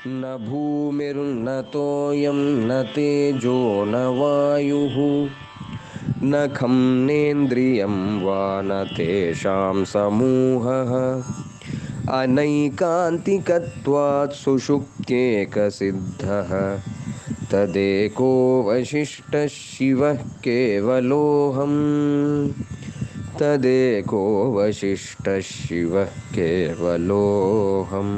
न भूमिर्न तोयं न तेजो न वायुः न खं नेन्द्रियं वा न तेषां समूहः अनैकान्तिकत्वात् सुषुप्त्येकसिद्धः तदेको वशिष्ठः शिवः केवलोऽहम् तदेको वशिष्ठः शिवः केवलोऽहम्।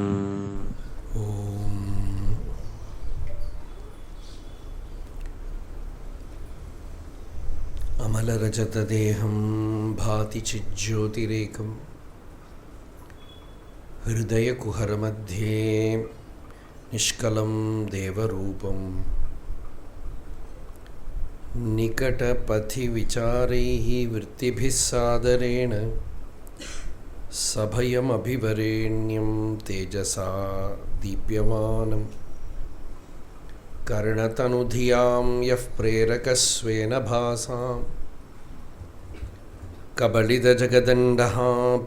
अमलरजतदेहं भाति चिज्योतिरेकं हृदयकुहरमध्ये निष्कलं देवरूपं निकटपथि विचारैः वृत्तिभिः सादरेण सभयमभिवरेण्यं तेजसा दीप्यमानं कर्णतनुधियां यः प्रेरकस्वेन भासां कबलितजगदण्डः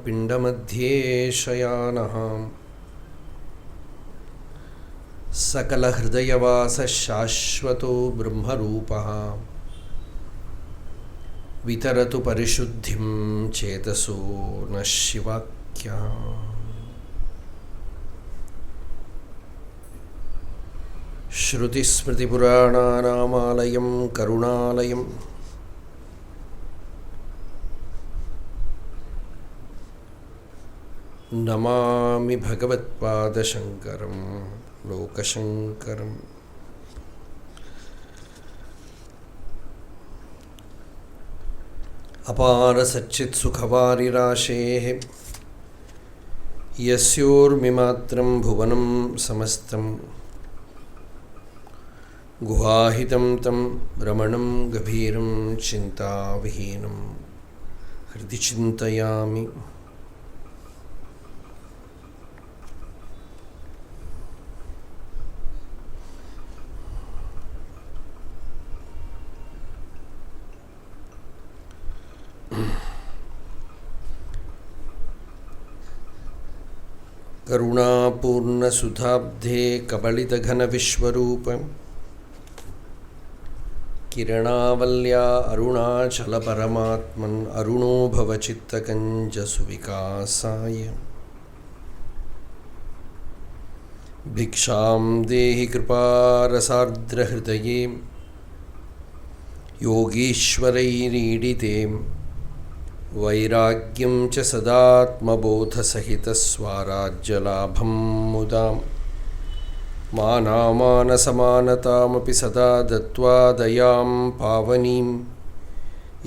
पिण्डमध्ये शयानः सकलहृदयवासः शाश्वतो ब्रह्मरूपः वितरतु परिशुद्धिं चेतसो नः शिवाख्यः। श्रुतिस्मृतिपुराणानामालयं करुणालयं नमामि भगवत्पादशङ्करं लोकशङ्करम्। अपार सच्चित्सुखवारिराशेः यस्योर्मिमात्रं भुवनं समस्तं गुहाहितं तं रमणं गभीरं चिन्ताविहीनं हृदि चिन्तयामि। करुणापूर्णसुधाब्धे कबलितघनविश्वरूपं किरणावल्या अरुणाचलपरमात्मन् अरुणो भवचित्तकञ्जसुविकासाय भिक्षां देहि कृपारसार्द्रहृदये योगीश्वरैरीडिते वैराग्यं च सदात्मबोधसहितस्वाराज्यलाभं मुदां मानामानसमानतामपि सदा दत्त्वा दयां पावनीं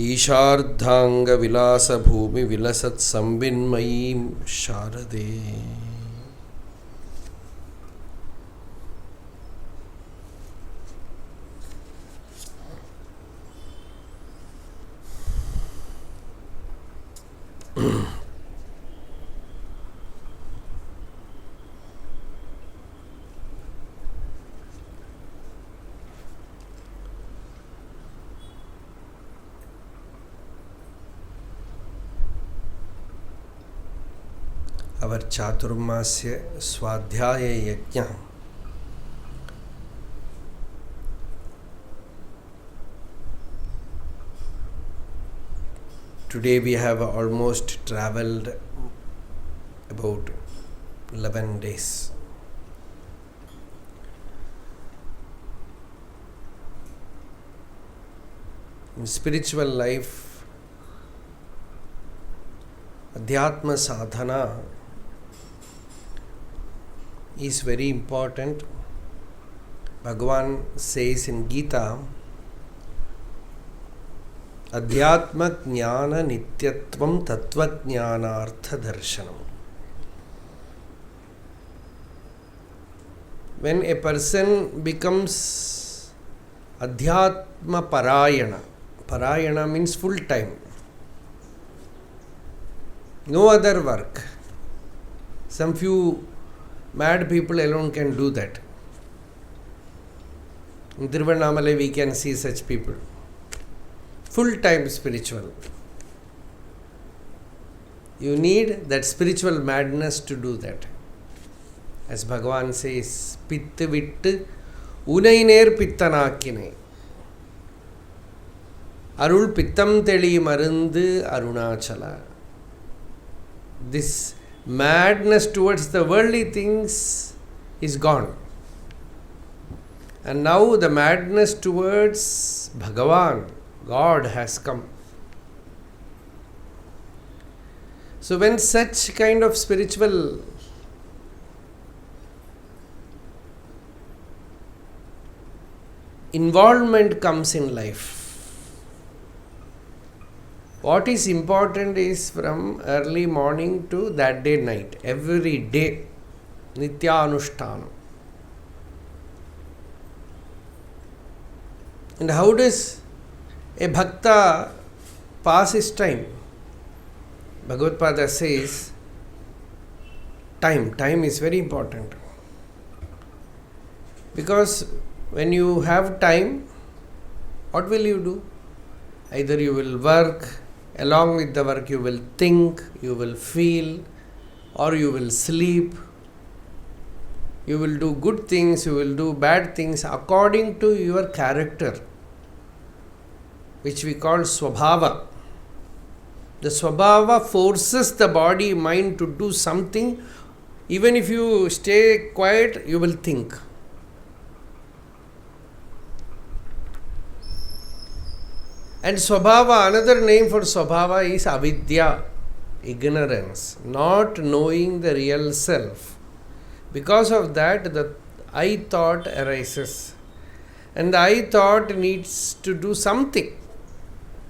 ईशार्धाङ्गविलासभूमिविलसत्संविन्मयीं शारदे। Our Chaturmasya Swadhyaya Yajna today we have almost traveled about 11 days. In spiritual life, Dhyāna Sadhana is very important. Bhagavan says in Gita, Adhyatma Jnana Nityatvam Tattva Jnanartha Darshanam. When a person becomes Adhyatma Parayana, Parayana means full time, no other work. Some few mad people alone can do that. In Tiruvannamalai we can see such people. Full-time spiritual. You need that spiritual madness to do that. As Bhagavan says, Pittu vittu unai ner pittanakkinai. Arul pittam teli marundu Arunachala. This madness towards the worldly things is gone. And now the madness towards Bhagavan, God, has come. So when such kind of spiritual involvement comes in life, what is important is from early morning to that day night, every day, Nitya-anushthanam. And how does a bhakta pass his time? Bhagavad-pada says, time is very important. Because when you have time, what will you do? Either you will work, along with the work you will think, you will feel, or you will sleep. You will do good things, you will do bad things according to your character, which we call swabhava. The swabhava forces the body, mind to do something. Even if you stay quiet, you will think. And swabhava, another name for swabhava is avidya, ignorance, not knowing the real self. Because of that, the I thought arises. And the I thought needs to do something.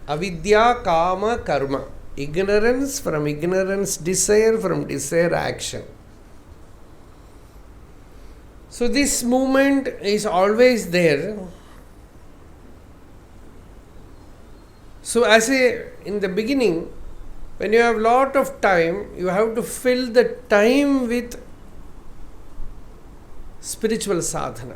Avidya, kama, karma. Ignorance, from ignorance, desire, from desire, action. So this movement is always there. So in the beginning, when you have lot of time, you have to fill the time with spiritual sadhana.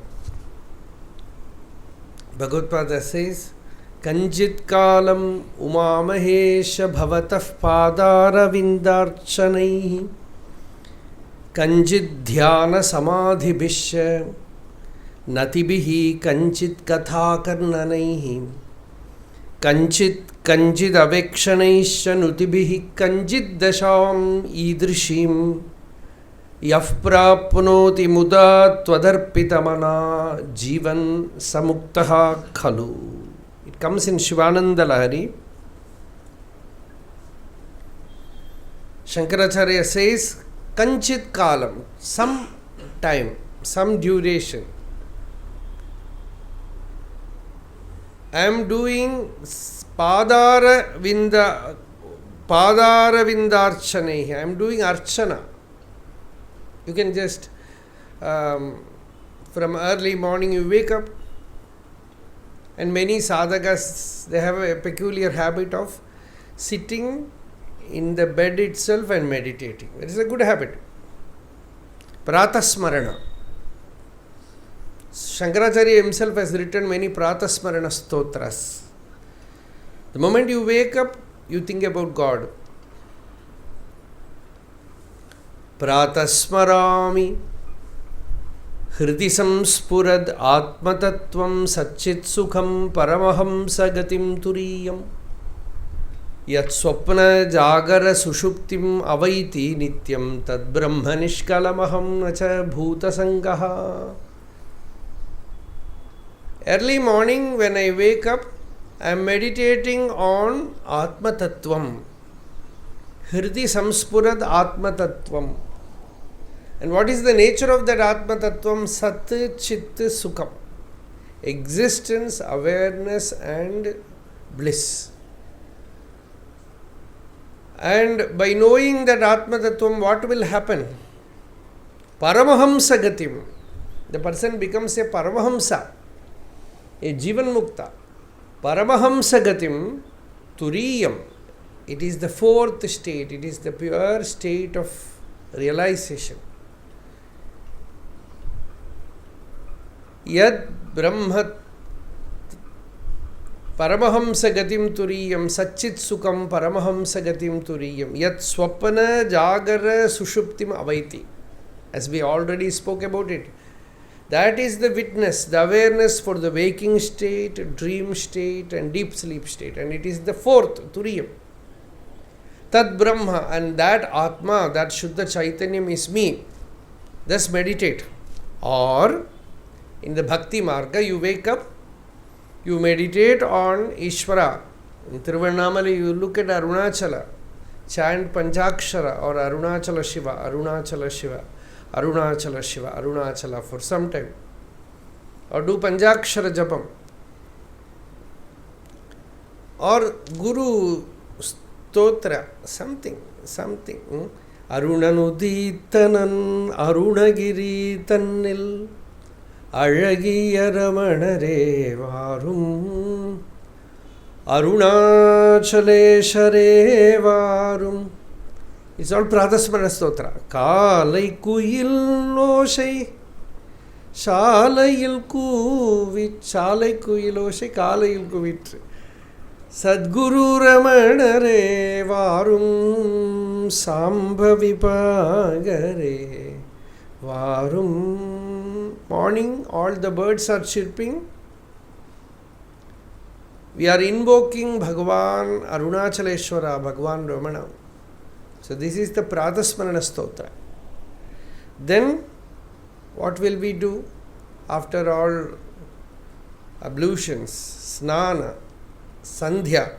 Bhagavad-pada says, Kanjit kalam umamahesha bhavatah padara vindarchanaihi Kanjit dhyana samadhi bishya natibihi kanjit katha karnanaihi Kanjit avekshanaish nutibihi kanjit dasham idrishim Yaf prapnoti muda tvadarpitamana jivan samuktaha khalu. It comes in Shivananda Lahari. Sankaracharya says, Kanchit kalam, some time, some duration. I am doing Padara Vindarchanehi. I am doing Archana. You can just, from early morning you wake up, and many sadhakas, they have a peculiar habit of sitting in the bed itself and meditating. It is a good habit. Pratasmarana. Sankaracharya himself has written many Pratasmarana Stotras. The moment you wake up, you think about God. Pratasmarami Hridi samspurad atmatattvam satchit sukham paramahamsa gatim turiyam Yat swapna jagara sushuptim avaiti nityam tad brahma nishkalamaham nacha bhuta sangaha. Early morning when I wake up, I am meditating on Atma Tattvam. Hridi samspurad Atma Tattvam. And what is the nature of that Atma Tattvam? Sat, Chit, Sukham. Existence, awareness and bliss. And by knowing that Atma Tattvam, what will happen? Paramahamsa gatim. The person becomes a Paramahamsa, a Jivan Mukta. Paramahamsa gatim turiyam. It is the fourth state. It is the pure state of realization. Yad Brahma Paramahamsa gatim turiyam Satchit Sukham Paramahamsa gatim turiyam Yad Swapana Jagara Sushuptim Avaiti. as we already spoke about it. That is the witness, the awareness for the waking state, dream state and deep sleep state. And it is the fourth, Turiyam. Tad Brahma, and that Atma, that Shuddha Chaitanyam is me. Thus meditate. Or in the Bhakti Marga, you wake up, you meditate on Ishvara. In Tiruvannamalai, you look at Arunachala, chant Panchakshara or Arunachala Shiva, Arunachala Shiva, Arunachala Shiva, Arunachala for some time. Or do Panchakshara Japam. Or Guru Stotra, something. Arunanuditanan Arunagiri Tannil Alagiya Ramanare Varum Arunachaleshare Varum. It's all Pradhasmana-stotra. Kalai kuyil oshai Shalayil kuvit Shalai kuyil oshai Kalayil kuvit Sadguru Ramanare Varum Sambhavipagare Varum. Morning, all the birds are chirping. We are invoking Bhagavan Arunachaleshwara, Bhagavan Ramana. So this is the Pradhasmarana-stotra. Then, what will we do after all ablutions, snana, sandhya?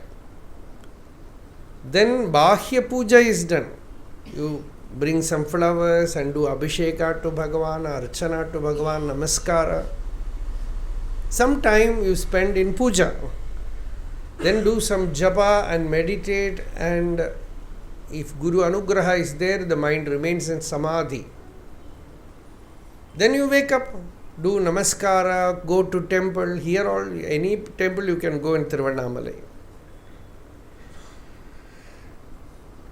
Then Bahya Puja is done. You bring some flowers and do Abhisheka to Bhagavan, Archana to Bhagavan, Namaskara. Some time you spend in puja. Then do some japa and meditate, and if Guru Anugraha is there, the mind remains in samadhi. Then you wake up, do namaskara, go to temple. Here all, any temple you can go in Tiruvannamalai.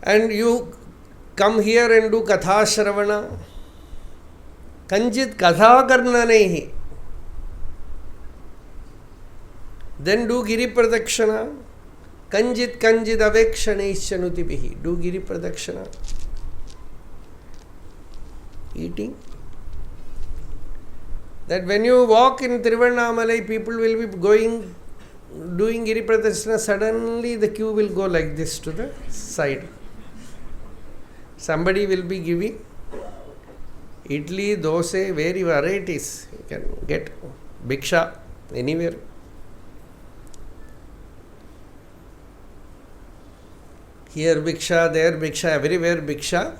And you come here and do katha shravana. Kanjit katha karna nahi. Then do Giri Pradakshana. Kanjit avekshaneshyanutibihi. Do Giri Pradakshana. Eating. That when you walk in Tiruvannamalai, people will be doing Giri Pradakshana. Suddenly the queue will go like this to the side. Somebody will be giving idli, dosa, very varieties. You can get bhiksha anywhere. Here bhiksha, there bhiksha, everywhere bhiksha.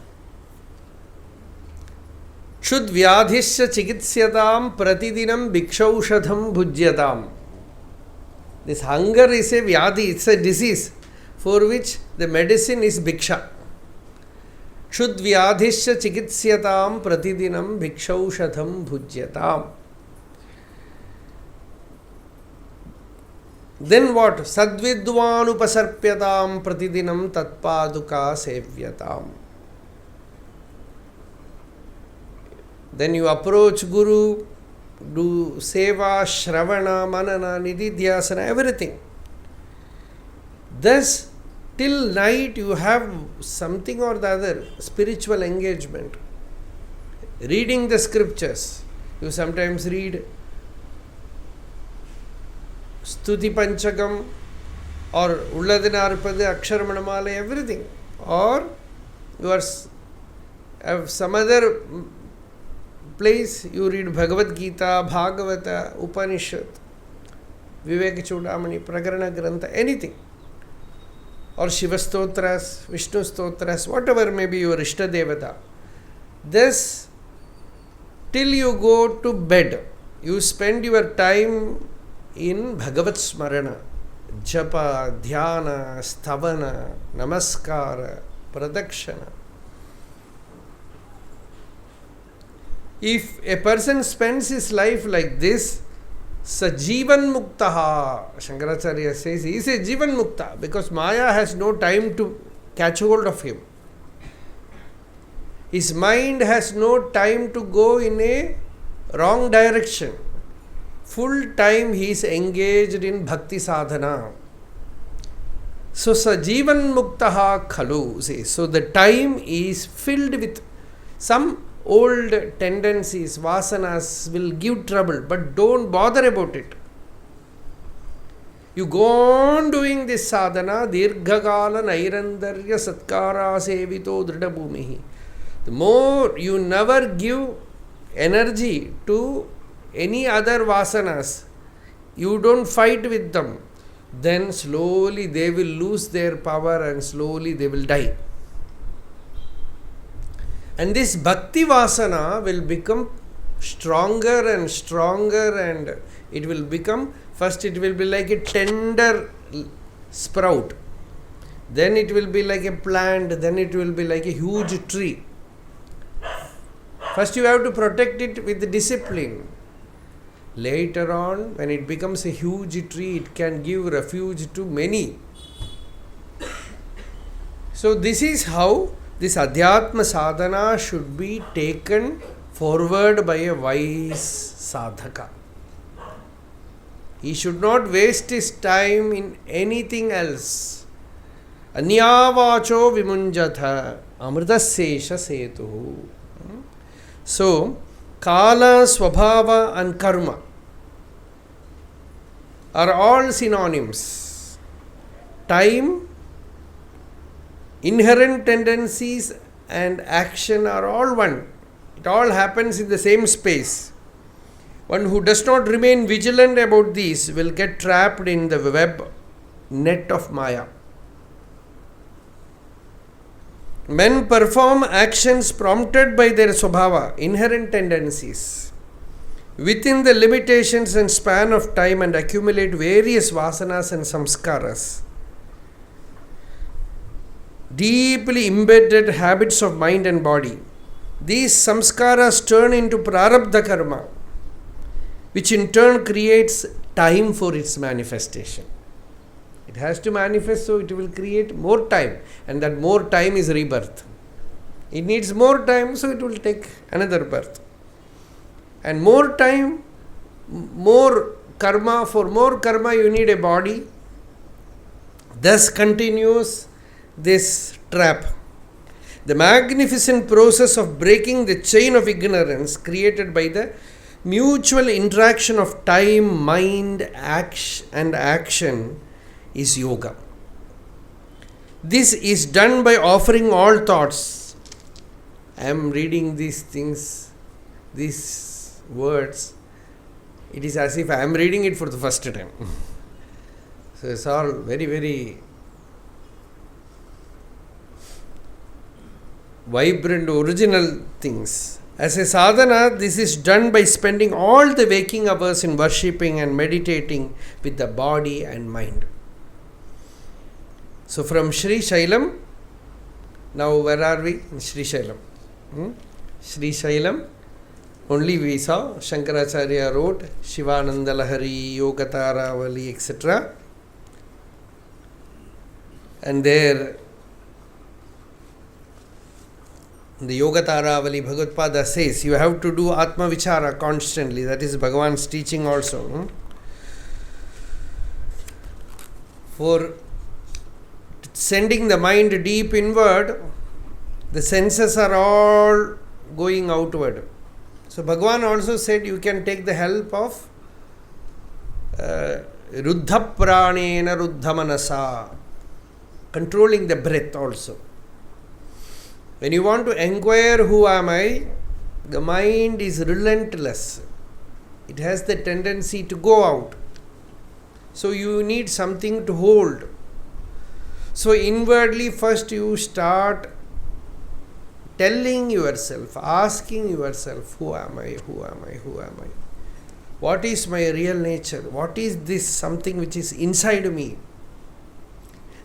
Shud vyadhisya chikitsyadam pratidinam bhikshaushadham bhujyatam. This hunger is a vyadhi, it's a disease for which the medicine is bhiksha. Shud vyadhisya chikitsyadam pratidinam bhikshaushadham bhujyatam. Then what? Sadvidvanupasarpyatam pratidinam tatpaduka sevyatam. Then you approach Guru, do seva, shravana, manana, nididhyasana, everything. Thus, till night you have something or the other, spiritual engagement. Reading the scriptures. You sometimes read Stuti Panchakam or Ulladinarpada, Aksharamanamala, everything. Or you have some other place, you read Bhagavad Gita, Bhagavata, Upanishad, Vivek Chudamani, Prakarana Grantha, anything. Or Shiva Stotras, Vishnu Stotras, whatever may be your Ishta Devata. This, till you go to bed, you spend your time in Bhagavat Smarana, Japa, Dhyana, Stavana, Namaskara, Pradakshana. If a person spends his life like this, Sajivan Muktaha, Sankaracharya says, he is a Jivan Mukta because Maya has no time to catch hold of him. His mind has no time to go in a wrong direction. Full time he is engaged in bhakti sadhana. So Sajivan Muktaha Khalu says, so the time is filled with some old tendencies, vasanas will give trouble, but don't bother about it. You go on doing this sadhana, dirghakala nairandarya satkara sevito dridabhumihi. The more you never give energy to any other vasanas, you don't fight with them, then slowly they will lose their power and slowly they will die. And this bhakti vasana will become stronger and stronger, and it will become, first it will be like a tender sprout, then it will be like a plant, then it will be like a huge tree. First you have to protect it with discipline. Later on, when it becomes a huge tree, it can give refuge to many. So this is how this Adhyatma sadhana should be taken forward by a wise sadhaka. He should not waste his time in anything else. Anyavacho vimunjatha amritasesha setu. So, Kala, Swabhava and Karma are all synonyms. Time, inherent tendencies and action are all one. It all happens in the same space. One who does not remain vigilant about these will get trapped in the web net of Maya. Men perform actions prompted by their swabhava, inherent tendencies, within the limitations and span of time, and accumulate various vasanas and samskaras. Deeply embedded habits of mind and body. These samskaras turn into prarabdha karma, which in turn creates time for its manifestation. It has to manifest, so it will create more time, and that more time is rebirth. It needs more time, so it will take another birth. And more time, more karma. For more karma, you need a body. Thus continues this trap. The magnificent process of breaking the chain of ignorance created by the mutual interaction of time, mind, and action is yoga. This is done by offering all thoughts. I am reading these things, these words. It is as if I am reading it for the first time. So it's all very, very vibrant, original things. As a sadhana, this is done by spending all the waking hours in worshipping and meditating with the body and mind. So from Sri Shailam, now where are we? In Sri Shailam. Sri Shailam, only we saw Sankaracharya wrote Shivananda Lahari, Yogatārāvalī, etc. And there the Yogatārāvalī Bhagavad says you have to do Atma Vichara constantly. That is Bhagavan's teaching also. For sending the mind deep inward, the senses are all going outward. So Bhagavan also said you can take the help of Ruddha Pranena Ruddha Manasa, controlling the breath also. When you want to inquire who am I, the mind is relentless. It has the tendency to go out. So you need something to hold. So inwardly first you start telling yourself, asking yourself, who am I, who am I, who am I? What is my real nature? What is this something which is inside me?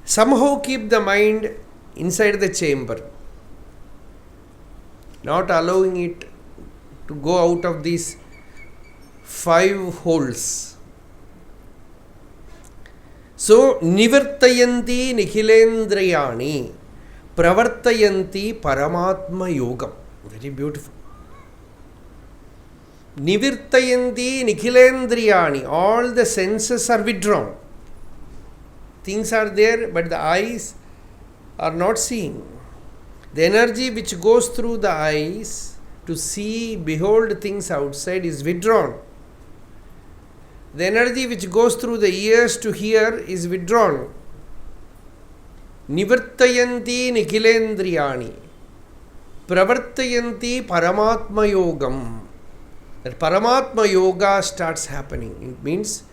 Somehow keep the mind inside the chamber, not allowing it to go out of these 5 holes. So, nivartayanti nikhilendriyani pravartayanti paramatma yogam. Very beautiful. Nivirtayanti nikhilendriyani. All the senses are withdrawn. Things are there, but the eyes are not seeing. The energy which goes through the eyes to see, behold things outside is withdrawn. The energy which goes through the ears to hear is withdrawn. Nivartayanti nikhilendriyani pravartayanti paramatma yogam. That paramatma yoga starts happening. It means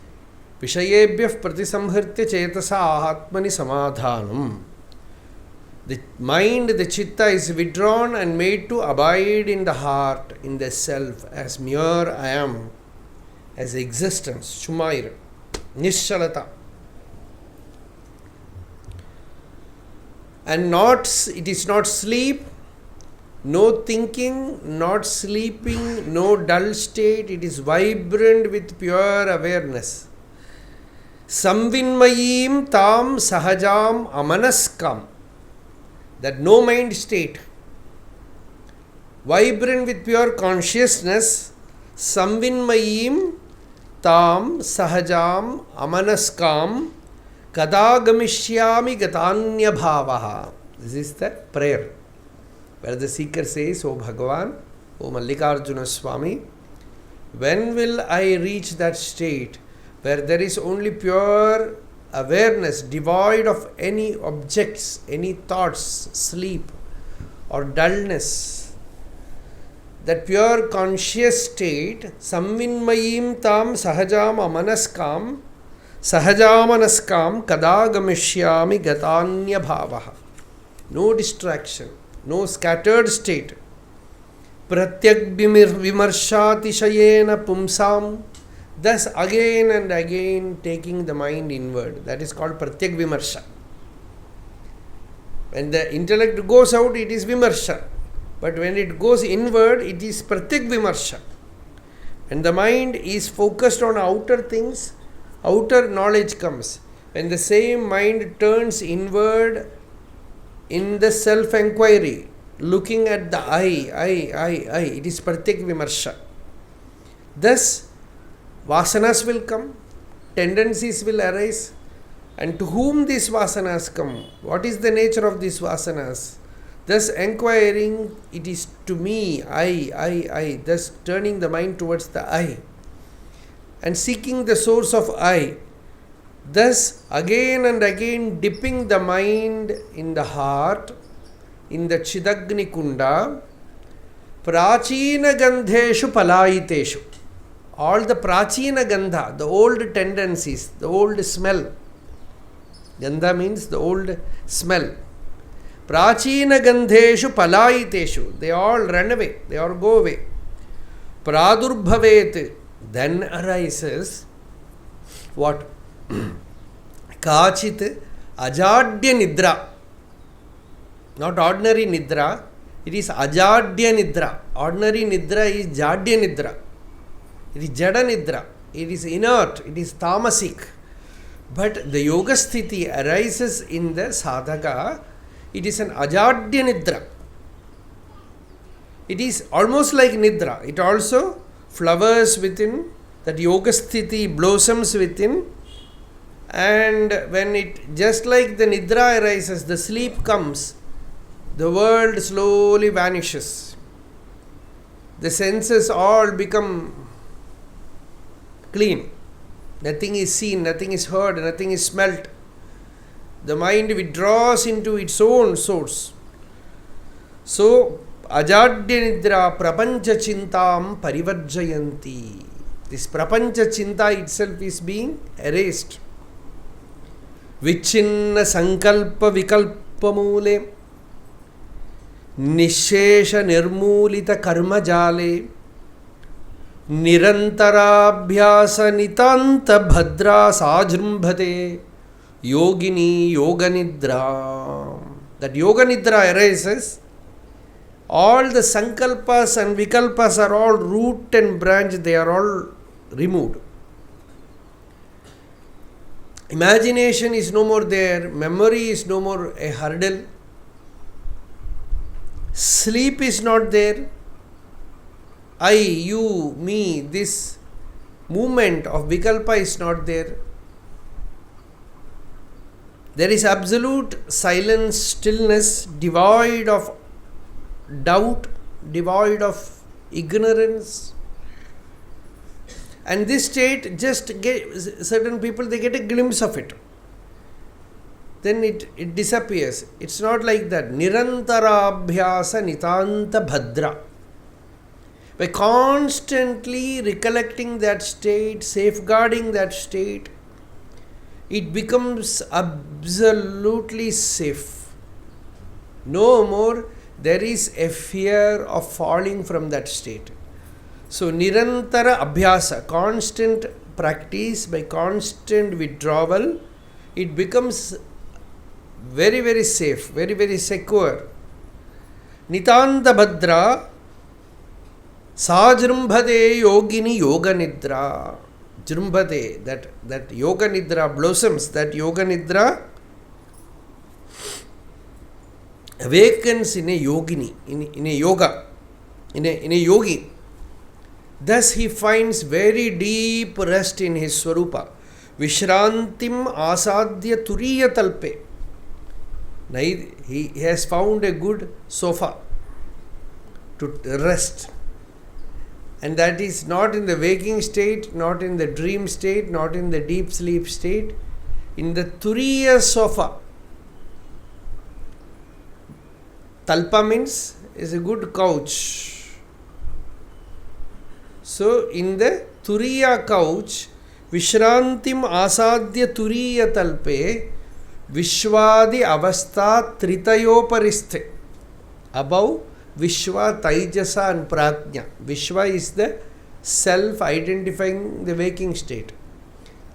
Vishayebhyah pratisamhritya chetasa ahatmani samadhanam. The mind, the chitta is withdrawn and made to abide in the heart, in the self, as mere I am, as existence, Shumaira, Nishalata. And it is not sleep, no thinking, not sleeping, no dull state, it is vibrant with pure awareness. Samvinmayim tam sahajam amanaskam. That no mind state, vibrant with pure consciousness, samvinmayim tam sahajam amanaskam kadagamishyami gatanya bhavaha. This is the prayer where the seeker says, O Bhagavan, O Mallikarjuna Swami, when will I reach that state where there is only pure awareness, devoid of any objects, any thoughts, sleep or dullness? That pure conscious state, samvinmayim tam sahajam amanaskam kadagamishyami gatanya bhavaha. No distraction, no scattered state. Pratyak vimarshati shayena pumsam. Thus again and again taking the mind inward. That is called pratyak vimarsha. When the intellect goes out, it is vimarsha. But when it goes inward, it is pratyak vimarsha. When the mind is focused on outer things, outer knowledge comes. When the same mind turns inward in the self-enquiry, looking at the I, it is pratyak vimarsha. Thus, vasanas will come, tendencies will arise, and to whom these vasanas come? What is the nature of these vasanas? Thus enquiring, it is to me, I, thus turning the mind towards the I, and seeking the source of I. Thus again and again dipping the mind in the heart, in the Chidagni Kunda, Prachina Gandheshu Palayiteshu. All the Prachina Gandha, the old tendencies, the old smell. Gandha means the old smell. Prachina Gandheshu Palayiteshu. They all run away, they all go away. Pradurbhavet. Then arises what? Kachit Ajadya Nidra. Not ordinary Nidra, it is Ajadya Nidra. Ordinary Nidra is Jadya Nidra. It is Jada Nidra. It is inert. It is tamasic. But the yoga sthiti arises in the sadhaka. It is an Ajadya Nidra. It is almost like Nidra. It also flowers within. That yoga sthiti blossoms within. And when it, just like the Nidra arises, the sleep comes, the world slowly vanishes. The senses all become clean. Nothing is seen, nothing is heard, nothing is smelt. The mind withdraws into its own source. So, Ajadya Nidra Prapancha Chintam Parivarjayanti. This Prapancha Chinta itself is being erased. Vichinna Sankalpa Vikalpa Mule Nishesha Nirmulita Karma Jale Nirantarabhyasa Nitanta Bhadra Sajrumbhate Yogini Yoga Nidra. That Yoga Nidra arises. All the Sankalpas and Vikalpas are all root and branch, they are all removed. Imagination is no more there, memory is no more a hurdle, sleep is not there, I, you, me, this movement of Vikalpa is not there. There is absolute silence, stillness, devoid of doubt, devoid of ignorance. And this state, just certain people, they get a glimpse of it. Then it disappears. It's not like that. Nirantarabhyasa nitanta bhadra. By constantly recollecting that state, safeguarding that state, it becomes absolutely safe. No more there is a fear of falling from that state. So, nirantara abhyasa, constant practice, by constant withdrawal, it becomes very, very safe, very, very secure. Nitanta bhadra sajrumbhade yogini yoga nidra. Jrumbhade, that yoga nidra blossoms, that yoga nidra awakens in a yogini, in a yoga, in a yogi. Thus he finds very deep rest in his swarupa. Vishrantim asadhya turiya talpe. He has found a good sofa to rest. And that is not in the waking state, not in the dream state, not in the deep sleep state. In the turiya sofa. Talpa means is a good couch. So, in the turiya couch, Vishrantim asadhya turiya talpe Vishwadi avastha tritayoparisthe. Above Vishwa, Taijasa and Prajna. Vishwa is the self identifying the waking state.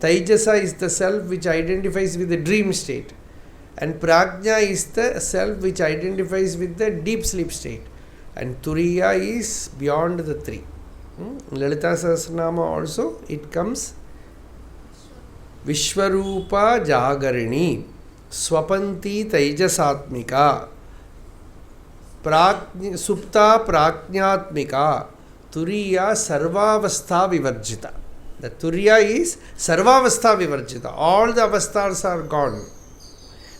Taijasa is the self which identifies with the dream state. And Prajna is the self which identifies with the deep sleep state. And Turiya is beyond the three. In Lalita Sahasranama also it comes Vishwarupa Jagarini Swapanti Taijasatmika Supta Prajnatmika Turiya Sarvavastha Vivarjita. The Turiya is Sarvavastha Vivarjita. All the avasthas are gone.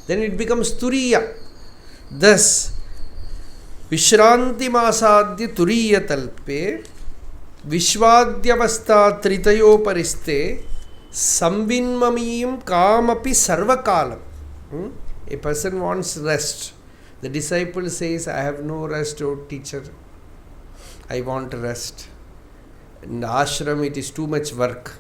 Then it becomes Turiya. Thus, Vishranti Masadhya Turiya Talpe Vishwadyavastha Tritayo Pariste Samvinmamiyam Kamapi Sarvakalam. A person wants rest. The disciple says, I have no rest, O teacher. I want rest. In the ashram, it is too much work.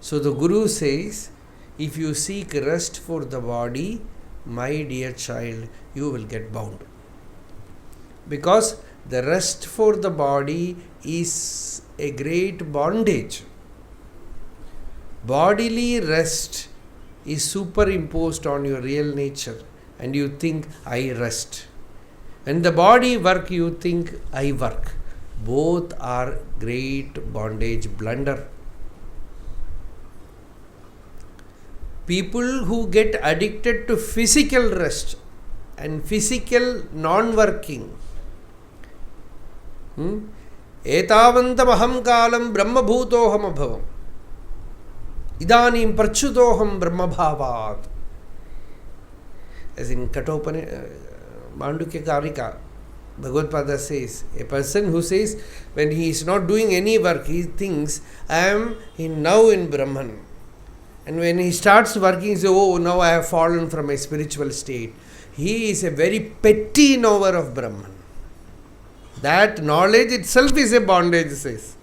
So the Guru says, if you seek rest for the body, my dear child, you will get bound. Because the rest for the body is a great bondage. Bodily rest is superimposed on your real nature. And you think, I rest. When the body work, you think, I work. Both are great bondage blunder. People who get addicted to physical rest and physical non-working. Etavantam aham kalam brahma bhutoham abhavam. Idanim prachutoham brahma bhavat. As in Mandukya Karika, Bhagavad-pada says, a person who says, when he is not doing any work, he thinks, I am now in Brahman. And when he starts working, he says, oh, now I have fallen from a spiritual state. He is a very petty knower of Brahman. That knowledge itself is a bondage, says.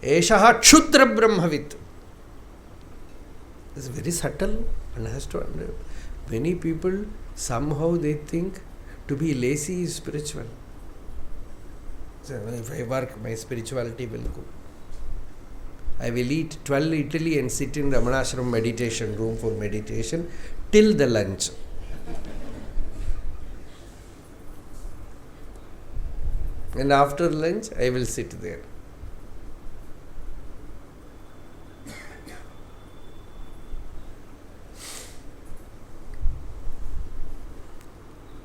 Eshaha Kshudra Brahmavit. It's very subtle. And has to understand. Many people, somehow they think to be lazy is spiritual. So if I work, my spirituality will go. I will eat 12 idli and sit in Ramanacharanatirtha meditation room for meditation till the lunch. And after lunch, I will sit there.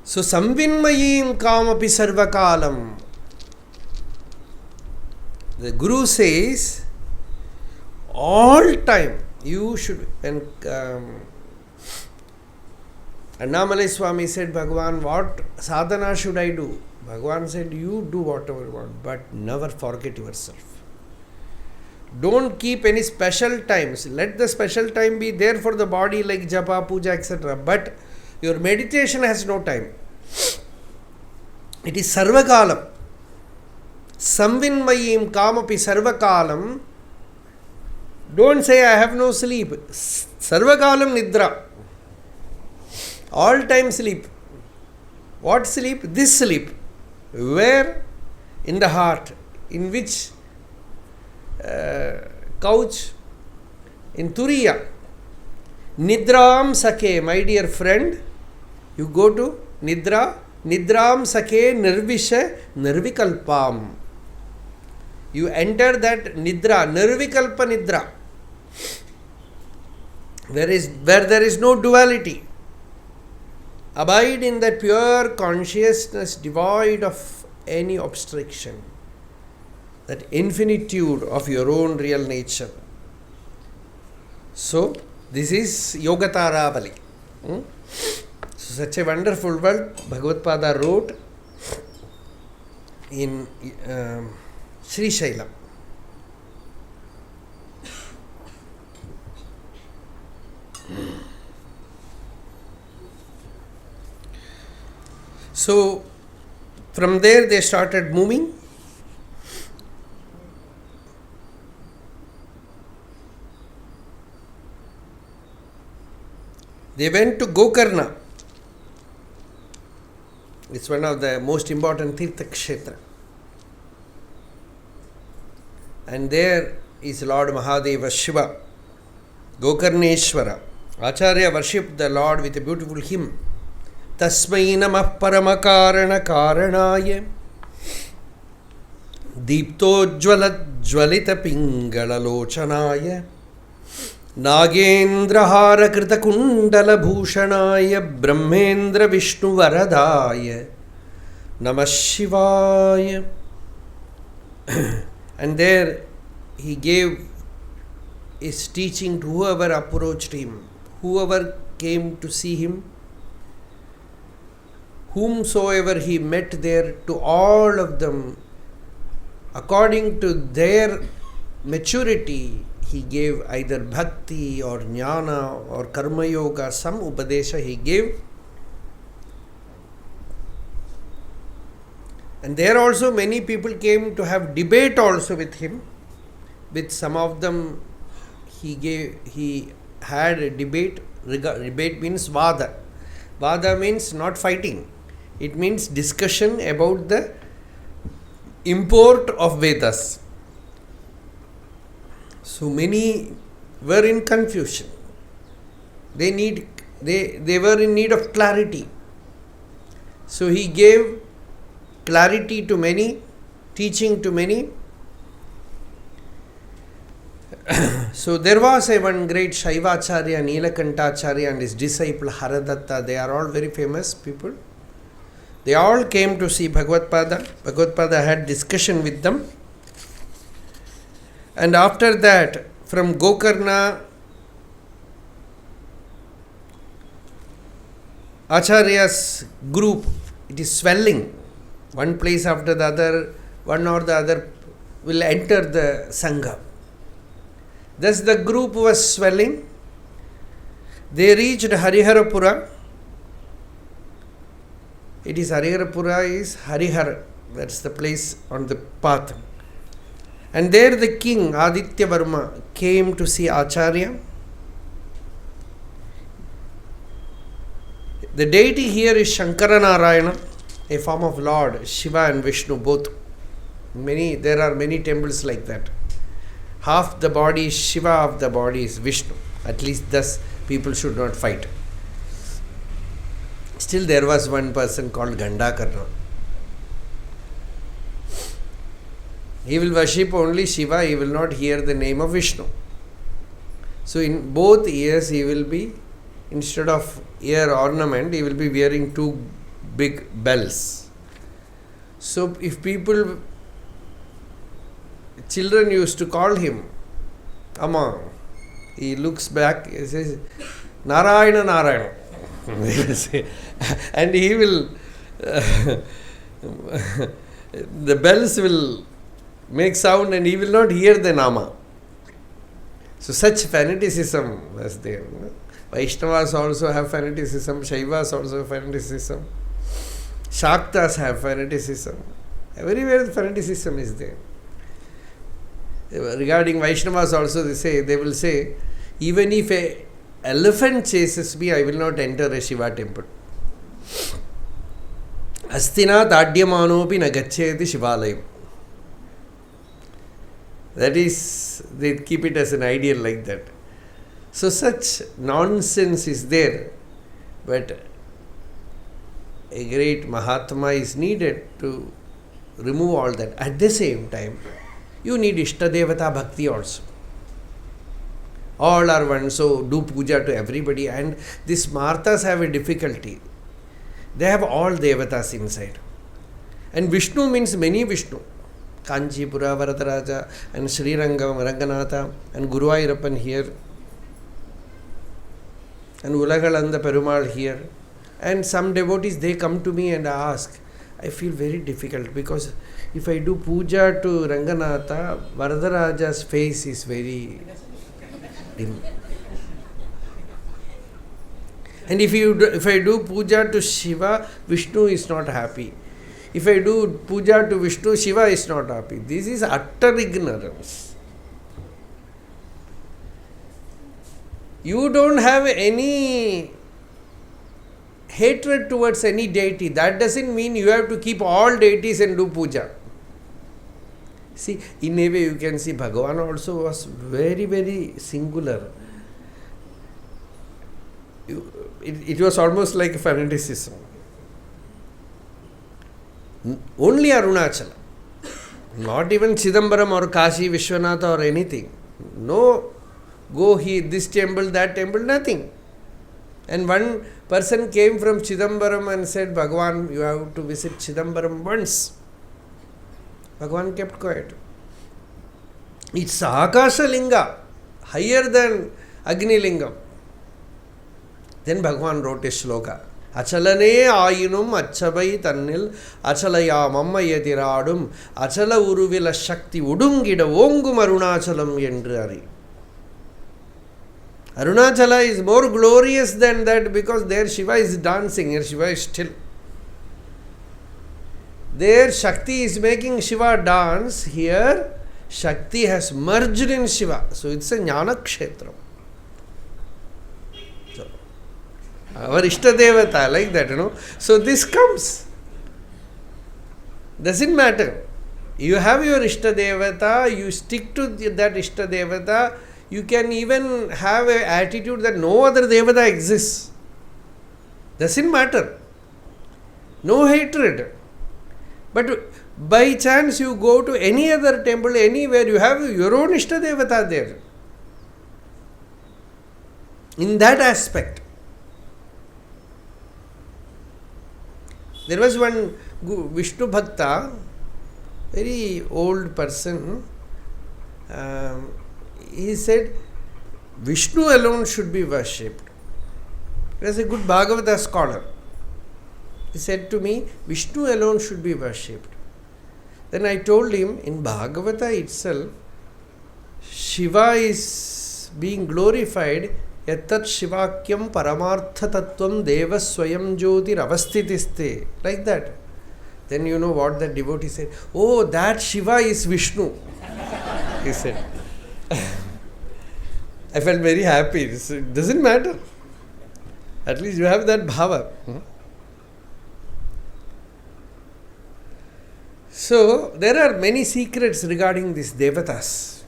So, Samvinmayim Kamapi Sarvakalam. The Guru says, all time you should. And Annamalai Swami said, Bhagavan, what sadhana should I do? Bhagavan said, you do whatever you want, but never forget yourself. Don't keep any special times. Let the special time be there for the body like japa, puja, etc. But your meditation has no time. It is sarvakalam. Samvinmayim kamapi sarvakalam. Don't say I have no sleep. Sarvakalam nidra. All time sleep. What sleep? This sleep. Where? In the heart. In which couch? In Turiya. Nidram Sake, my dear friend. You go to Nidra. Nidram Sake Nirvisha Nirvikalpam. You enter that Nidra, Nirvikalpa Nidra. Where there is no duality. Abide in that pure consciousness devoid of any obstruction. That infinitude of your own real nature. So, this is Yogatārāvalī. So, such a wonderful word Bhagavad-pada wrote in Sri Shailam. So, from there they started moving. They went to Gokarna. It's one of the most important Tirtha Kshetra. And there is Lord Mahadeva Shiva, Gokarneshwara. Acharya worshipped the Lord with a beautiful hymn. Tasmai namah paramakarana karanaya Deeptojjvala jvalita pingala lochanaya Nagendra krita kundala bhushanaya Brahmendra Vishnu varadaya Namah Shivaya. And there he gave his teaching to whoever approached him, whoever came to see him, whomsoever he met there, to all of them, according to their maturity, he gave either bhakti or jnana or karma yoga, some upadesha he gave. And there also many people came to have debate also with him. With some of them he had a debate. Debate means vada. Vada means not fighting. It means discussion about the import of Vedas. So many were in confusion. They were in need of clarity. So he gave clarity to many, teaching to many. So there was a one great Shaivacharya, Nilakantacharya, and his disciple Haradatta. They are all very famous people. They all came to see Bhagavad-pada. Bhagavad-pada had discussion with them. And after that, from Gokarna, Acharya's group, it is swelling. One place after the other, one or the other will enter the Sangha. Thus the group was swelling. They reached Hariharapura. It is Hariharapura is Harihar. That's the place on the path. And there the king Aditya Varma came to see Acharya. The deity here is Sankaracharya, a form of Lord Shiva and Vishnu both. There are many temples like that. Half the body is Shiva, half the body is Vishnu. At least thus people should not fight. Still there was one person called Gokarna. He will worship only Shiva, he will not hear the name of Vishnu. So in both ears he will be, instead of ear ornament, he will be wearing two big bells. So if children used to call him Amma, he looks back, he says, Narayana, Narayana. And he will the bells will make sound and he will not hear the Nama. So such fanaticism was there. Vaishnavas also have fanaticism, Shaivas also have fanaticism, Shaktas have fanaticism. Everywhere the fanaticism is there. Regarding Vaishnavas also they will say, even if an elephant chases me, I will not enter a Shiva temple. Astina tadyamanopi na gaccheti shivalayam. That is, they keep it as an ideal like that. So such nonsense is there, but a great Mahatma is needed to remove all that. At the same time, you need Ishtadevata Bhakti also. All are one, so do puja to everybody. And these Marthas have a difficulty. They have all Devatas inside. And Vishnu means many Vishnu. Kanchipura, Varadaraja, and Srirangam, Ranganatha, and Guruvayurappan here, and Ulagalanda Perumal here. And some devotees, they come to me and ask, I feel very difficult because if I do puja to Ranganatha, Varadaraja's face is very dim. And if I do puja to Shiva, Vishnu is not happy. If I do puja to Vishnu, Shiva is not happy. This is utter ignorance. You don't have any hatred towards any deity. That doesn't mean you have to keep all deities and do puja. See, in a way you can see Bhagavan also was very, very singular. It was almost like fanaticism. Only Arunachala. Not even Chidambaram or Kashi, Vishwanatha or anything. No, go this temple, that temple, nothing. And one person came from Chidambaram and said, Bhagavan, you have to visit Chidambaram once. Bhagavan kept quiet. It's Akasha Linga, higher than Agni Lingam. Then Bhagavan wrote a shloka. Achalane ayinum achavai tannil achalaya mamma yetiradum achala uruvila shakti udungida ongum arunachalam yendru. Arunachala is more glorious than that because there Shiva is dancing, here Shiva is still. There Shakti is making Shiva dance, here Shakti has merged in Shiva. So it's a Jnana Kshetra. So, our Ishtadevata, like that, So this comes. Doesn't matter. You have your Ishtadevata, you stick to that Ishtadevata. You can even have an attitude that no other Devata exists. Doesn't matter. No hatred. But by chance you go to any other temple, anywhere, you have your own Ishtadevata there. In that aspect. There was one Vishnu Bhakta, very old person. He said, Vishnu alone should be worshipped. He was a good Bhagavata scholar. He said to me, Vishnu alone should be worshipped. Then I told him, in Bhagavata itself, Shiva is being glorified. Yattat Shivakyam Paramartha Tattvam Deva Swayam Jyotir Avastitiste. Like that. Then you know what the devotee said. Oh, that Shiva is Vishnu. He said. I felt very happy. It doesn't matter. At least you have that bhava. So, there are many secrets regarding these devatas.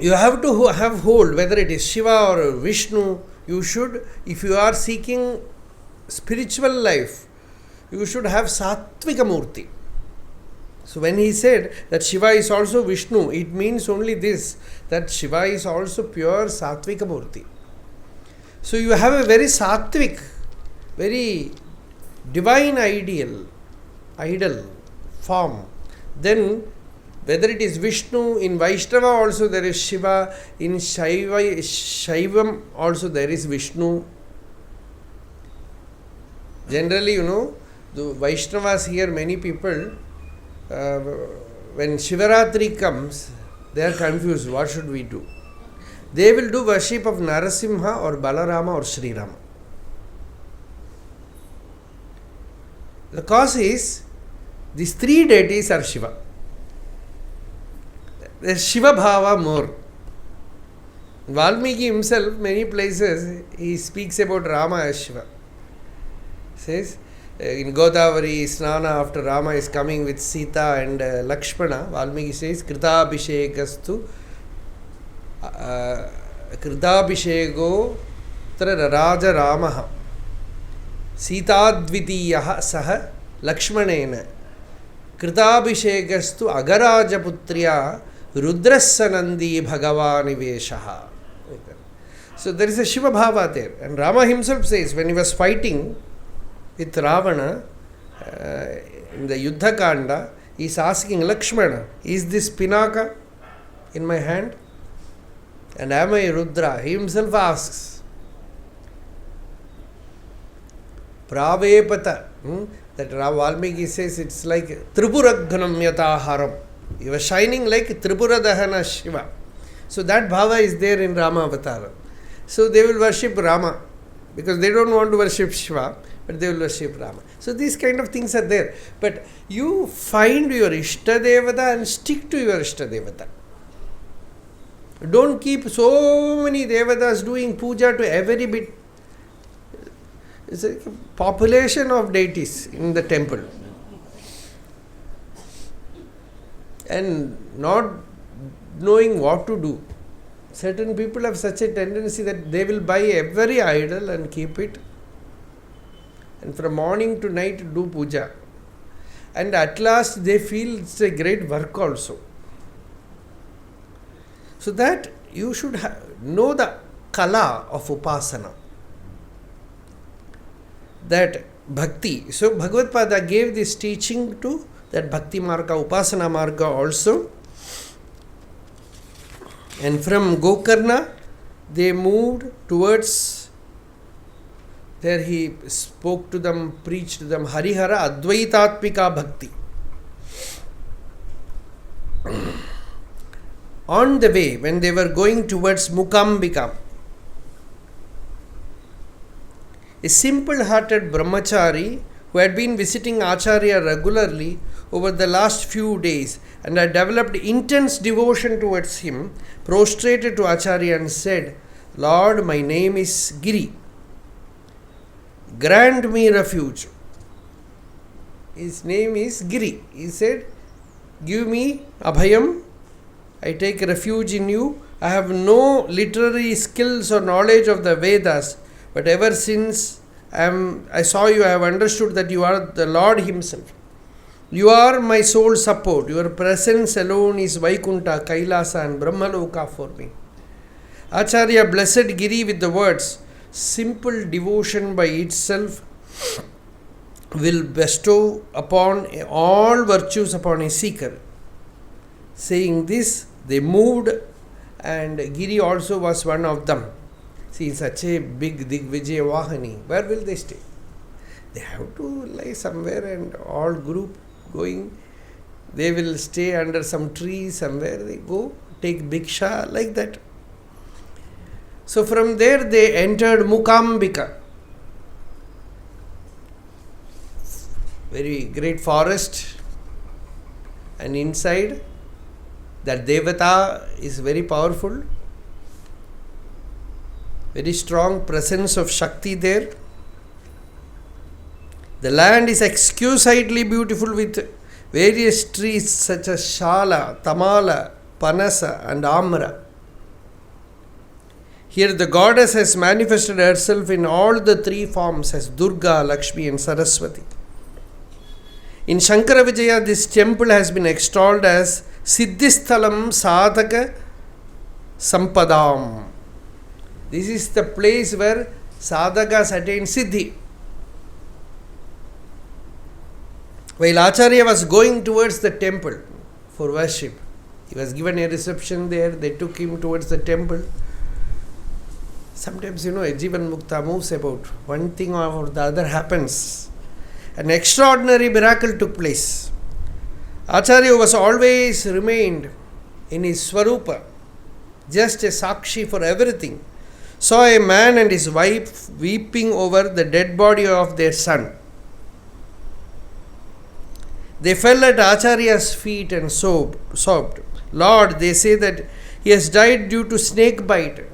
You have to have hold, whether it is Shiva or Vishnu, you should, if you are seeking spiritual life, you should have Sattvika Murti. So when he said that Shiva is also Vishnu, it means only this, that Shiva is also pure Sattvika Murti. So you have a very Sattvik, very divine idol form. Then whether it is Vishnu, in Vaishnava also there is Shiva, in Shaivam also there is Vishnu. Generally, The Vaishnavas here, many people, when Shivaratri comes, they are confused. What should we do? They will do worship of Narasimha or Balarama or Sri Rama. The cause is, these three deities are Shiva. There is Shiva Bhava more. Valmiki himself, many places, he speaks about Rama as Shiva. Says, in Godavari, Snana, after Rama is coming with Sita and Lakshmana, Valmiki says, Kritabhishekastu Kritabhishego Tra Raja Ramaha Sitadvitiyaha Saha Lakshmanena Kritabhishekastu Agarajaputriya Rudrasanandi Bhagavaniveshaha. So there is a Shiva Bhava there. And Rama himself says, when he was fighting with Ravana in the Yuddha Kanda, he is asking Lakshmana, is this Pinaka in my hand? And am I Rudra? He himself asks. Pravepata. That Valmiki says it's like Tripuraghanam Yataharam. He was shining like Tripura Dahana Shiva. So that bhava is there in Rama Avatar. So they will worship Rama because they don't want to worship Shiva, but they will worship Rama. So these kind of things are there. But you find your Ishtadevata and stick to your Ishtadevata. Don't keep so many devatas doing puja to every bit. It's a population of deities in the temple. And not knowing what to do. Certain people have such a tendency that they will buy every idol and keep it. And from morning to night do puja. And at last they feel it's a great work also. So that you should know the kala of upasana. That bhakti. So Bhagavad Pada gave this teaching to that bhakti marga, upasana marga also. And from Gokarna, they moved towards, there he spoke to them, preached to them, Harihara Advaitatmika Bhakti. On the way, when they were going towards Mookambika, a simple-hearted brahmachari who had been visiting Acharya regularly over the last few days and had developed intense devotion towards him, prostrated to Acharya and said, Lord, my name is Giri. Grant me refuge. His name is Giri. He said, give me abhayam. I take refuge in you. I have no literary skills or knowledge of the Vedas, but ever since I saw you, I have understood that you are the Lord Himself. You are my sole support. Your presence alone is Vaikunta, Kailasa and Brahmaloka for me. Acharya blessed Giri with the words, simple devotion by itself will bestow upon all virtues upon a seeker. Saying this, they moved, and Giri also was one of them. See, such a big Digvijay Vahani, where will they stay? They have to lie somewhere and all group going. They will stay under some tree somewhere. They go, take Bhiksha, like that. So from there they entered Mookambika. Very great forest. And inside, that Devata is very powerful. Very strong presence of Shakti there. The land is exquisitely beautiful with various trees such as Shala, Tamala, Panasa and Amra. Here the goddess has manifested herself in all the three forms as Durga, Lakshmi and Saraswati. In Shankaravijaya, this temple has been extolled as Siddhisthalam Sadhaka Sampadam. This is the place where sadhakas attain Siddhi. While Acharya was going towards the temple for worship, he was given a reception there, they took him towards the temple. Sometimes, a Jivan Mukta moves about. One thing or the other happens. an extraordinary miracle took place. Acharya was always remained in his Swarupa, just a Sakshi for everything. Saw a man and his wife weeping over the dead body of their son. They fell at Acharya's feet and sobbed. Lord, they say that he has died due to snake bite.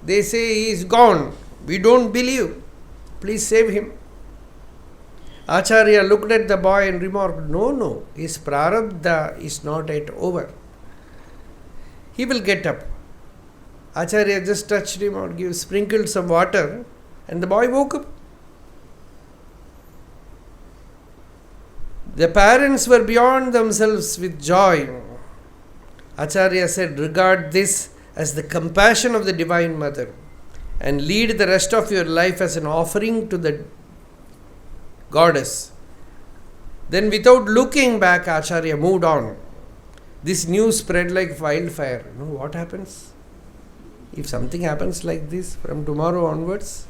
They say he is gone. We don't believe. Please save him. Acharya looked at the boy and remarked, No, his prarabdha is not yet over. He will get up. Acharya just touched him or sprinkled some water, and the boy woke up. The parents were beyond themselves with joy. Acharya said, regard this as the compassion of the Divine Mother and lead the rest of your life as an offering to the Goddess. Then without looking back, Acharya moved on. This news spread like wildfire. You know what happens? If something happens like this from tomorrow onwards,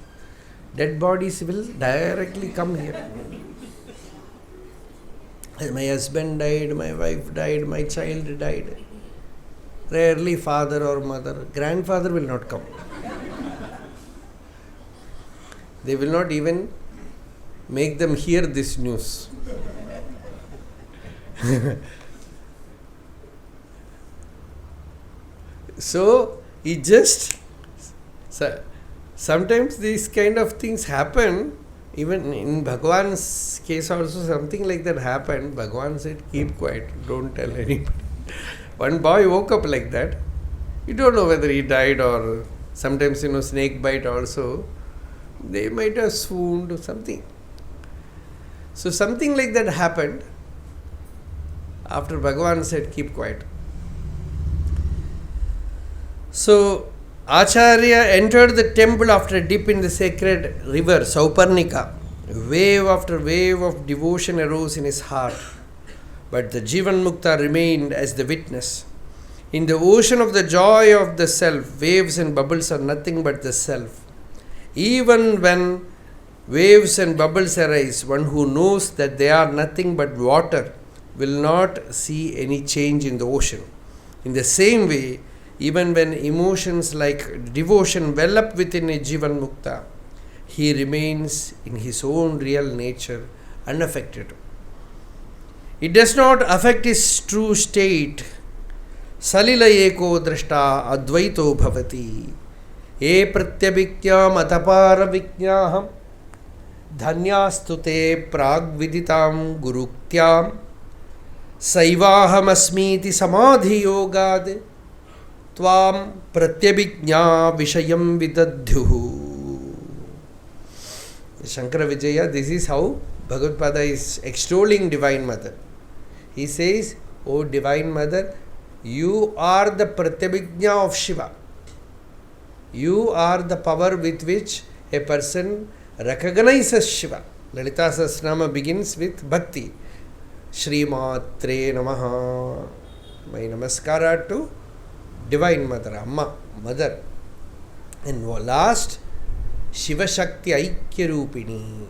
dead bodies will directly come here. My husband died, my wife died, my child died. Rarely father or mother. Grandfather will not come. They will not even make them hear this news. So, it just, sometimes these kind of things happen. Even in Bhagwan's case also something like that happened. Bhagwan said, keep quiet, don't tell anybody. One boy woke up like that. You don't know whether he died or sometimes, snake bite also. They might have swooned or something. So something like that happened. After Bhagwan said, keep quiet. So, Acharya entered the temple after a dip in the sacred river, Sauparnika. Wave after wave of devotion arose in his heart. But the Jivan Mukta remained as the witness. In the ocean of the joy of the self, waves and bubbles are nothing but the self. Even when waves and bubbles arise, one who knows that they are nothing but water will not see any change in the ocean. In the same way, even when emotions like devotion well up within a Jivan Mukta, he remains in his own real nature, unaffected. It does not affect his true state. Salila eko drashta advaito bhavati. E pratyabhikyam atapara viknyaham. Dhanyastute pragviditam gurukyam. Saivaham asmiti samadhi yogad. Tvam pratyabhijñā vishayam vidadhyuhu. Shankara Vijaya, this is how Bhagavad is extolling Divine Mother. He says, O Divine Mother, you are the pratyabhijñā of Shiva. You are the power with which a person recognizes Shiva. Lalita Sahasranama begins with Bhakti. Shri Matre Namaha. My namaskara to Divine Mother, Amma, Mother. And last, Shiva Shakti Aikya Rupini.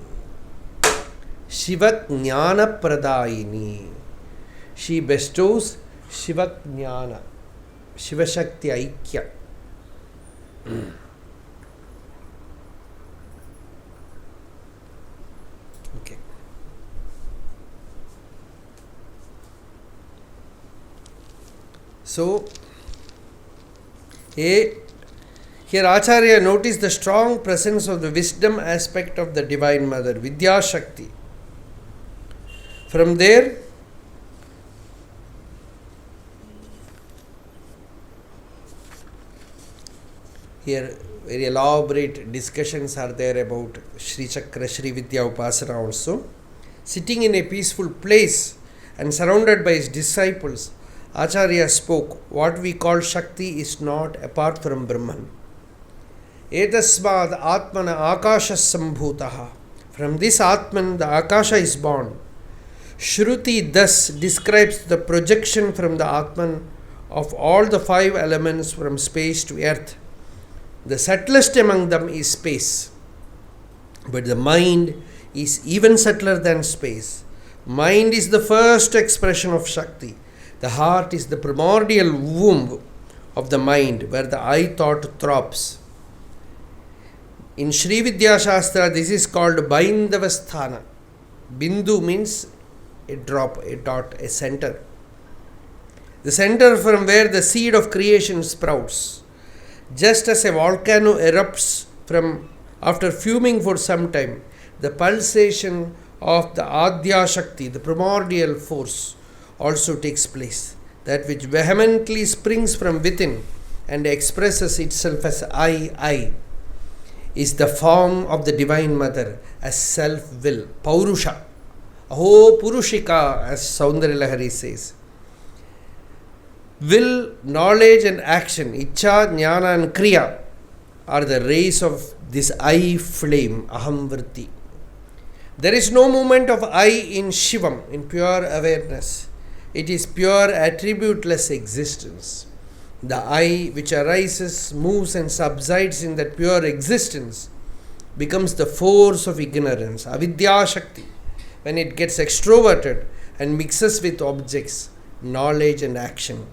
Shiva Jnana Pradayini. She bestows Shiva Jnana. Shiva Shakti Aikya. Okay. So, here Acharya noticed the strong presence of the wisdom aspect of the Divine Mother, Vidya Shakti. From there, here very elaborate discussions are there about Sri Chakra, Sri Vidya Upasana also. Sitting in a peaceful place and surrounded by his disciples, Acharya spoke, what we call Shakti is not apart from Brahman. Etasmad Atmana Akasha Sambhutaha. From this Atman, the Akasha is born. Shruti thus describes the projection from the Atman of all the 5 elements from space to earth. The subtlest among them is space. But the mind is even subtler than space. Mind is the first expression of Shakti. The heart is the primordial womb of the mind where the I thought throbs. In Sri Vidya Shastra, this is called Baindavasthana. Bindu means a drop, a dot, a center. The center from where the seed of creation sprouts. Just as a volcano erupts from after fuming for some time, the pulsation of the Adya Shakti, the primordial force, also takes place. That which vehemently springs from within and expresses itself as I, is the form of the Divine Mother as self-will, Paurusha. Aho Purushika, as Saundarya Lahari says. Will, knowledge and action, Icha, Jnana and Kriya are the rays of this I flame, Ahamvrti. There is no movement of I in Shivam, in pure awareness. It is pure attributeless existence. The I which arises, moves and subsides in that pure existence becomes the force of ignorance, Avidya Shakti, when it gets extroverted and mixes with objects, knowledge and action.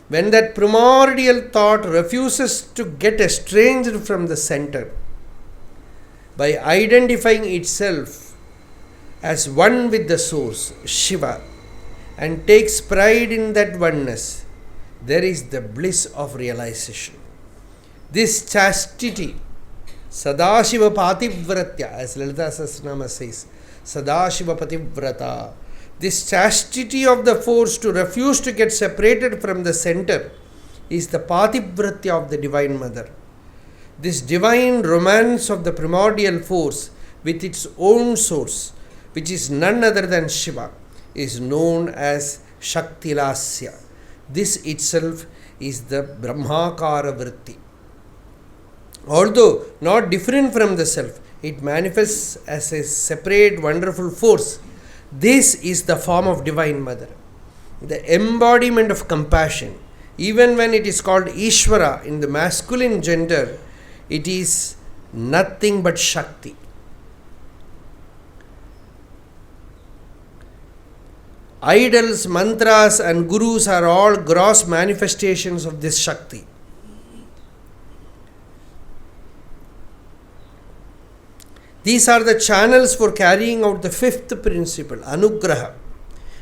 When that primordial thought refuses to get estranged from the center, by identifying itself as one with the source, Shiva, and takes pride in that oneness, there is the bliss of realization. This chastity, Sadashiva Pativratya, as Lalita Sahasranama says, Sadashiva Pativrata, this chastity of the force to refuse to get separated from the center is the Pativratya of the Divine Mother. This divine romance of the primordial force with its own source, which is none other than Shiva, is known as Shaktilasya. This itself is the Brahmakara Vritti. Although not different from the self, it manifests as a separate wonderful force. This is the form of Divine Mother, the embodiment of compassion. Even when it is called Ishvara in the masculine gender, it is nothing but Shakti. Idols, mantras and gurus are all gross manifestations of this Shakti. These are the channels for carrying out the fifth principle, Anugraha,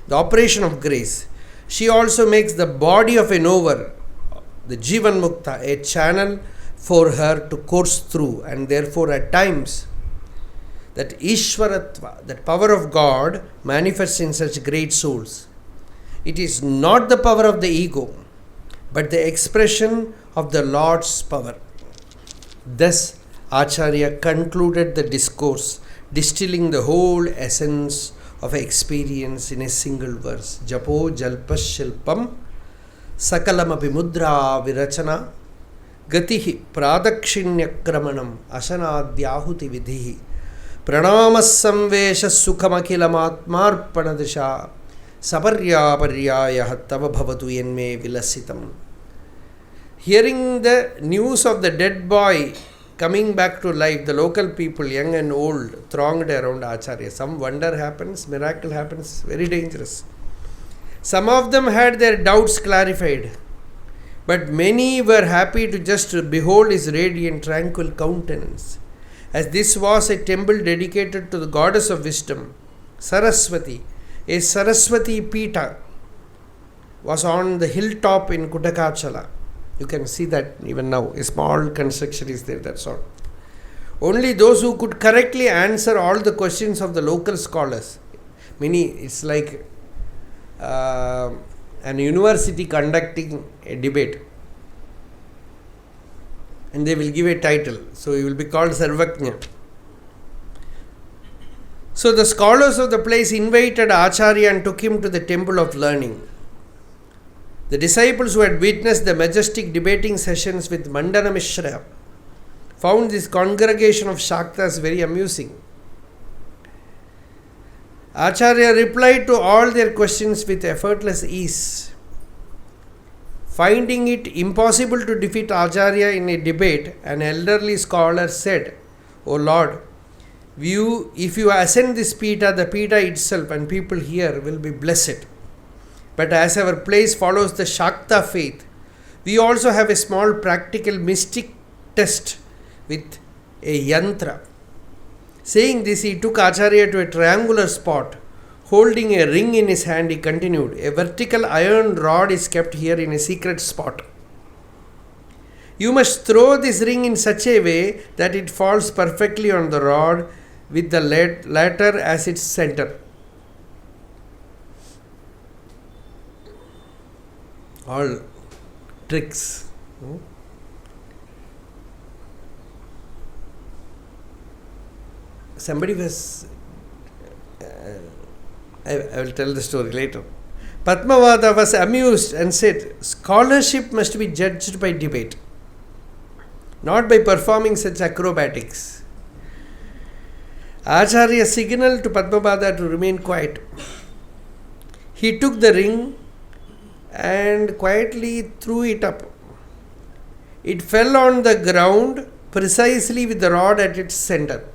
the operation of grace. She also makes the body of a knower, the Jivan Mukta, a channel for her to course through, and therefore at times that Ishwaratva, that power of God, manifests in such great souls. It is not the power of the ego, but the expression of the Lord's power. Thus, Acharya concluded the discourse, distilling the whole essence of experience in a single verse. Japo jalpa shilpam sakalamapi mudra virachana gatihi pradakshinyakramanam asanadhyahuti vidhihi pranamassamvesha sukhamakhilamatmarpanadisha saparyaparyayah tava bhavatu yenme vilasitam. Hearing the news of the dead boy coming back to life, the local people, young and old, thronged around Acharya. Some wonder happens, miracle happens, very dangerous. Some of them had their doubts clarified, but many were happy to just behold his radiant, tranquil countenance. As this was a temple dedicated to the goddess of wisdom, Saraswati, a Saraswati Pita was on the hilltop in Kutakachala. You can see that even now. A small construction is there, that's all. Only those who could correctly answer all the questions of the local scholars. It's like an university conducting a debate. And they will give a title. So he will be called Sarvajna. So the scholars of the place invited Acharya and took him to the temple of learning. The disciples who had witnessed the majestic debating sessions with Mandana Mishra found this congregation of Shaktas very amusing. Acharya replied to all their questions with effortless ease. Finding it impossible to defeat Acharya in a debate, an elderly scholar said, "O Lord, If you ascend this Pita, the Pita itself and people here will be blessed. But as our place follows the Shakta faith, we also have a small practical mystic test with a yantra. Saying this, he took Acharya to a triangular spot. Holding a ring in his hand, he continued, a vertical iron rod is kept here in a secret spot. You must throw this ring in such a way that it falls perfectly on the rod with the latter as its center. All tricks. Somebody was, I will tell the story later. Padmavada was amused and said, scholarship must be judged by debate, not by performing such acrobatics. Acharya signaled to Padmavada to remain quiet. He took the ring and quietly threw it up. It fell on the ground precisely with the rod at its center.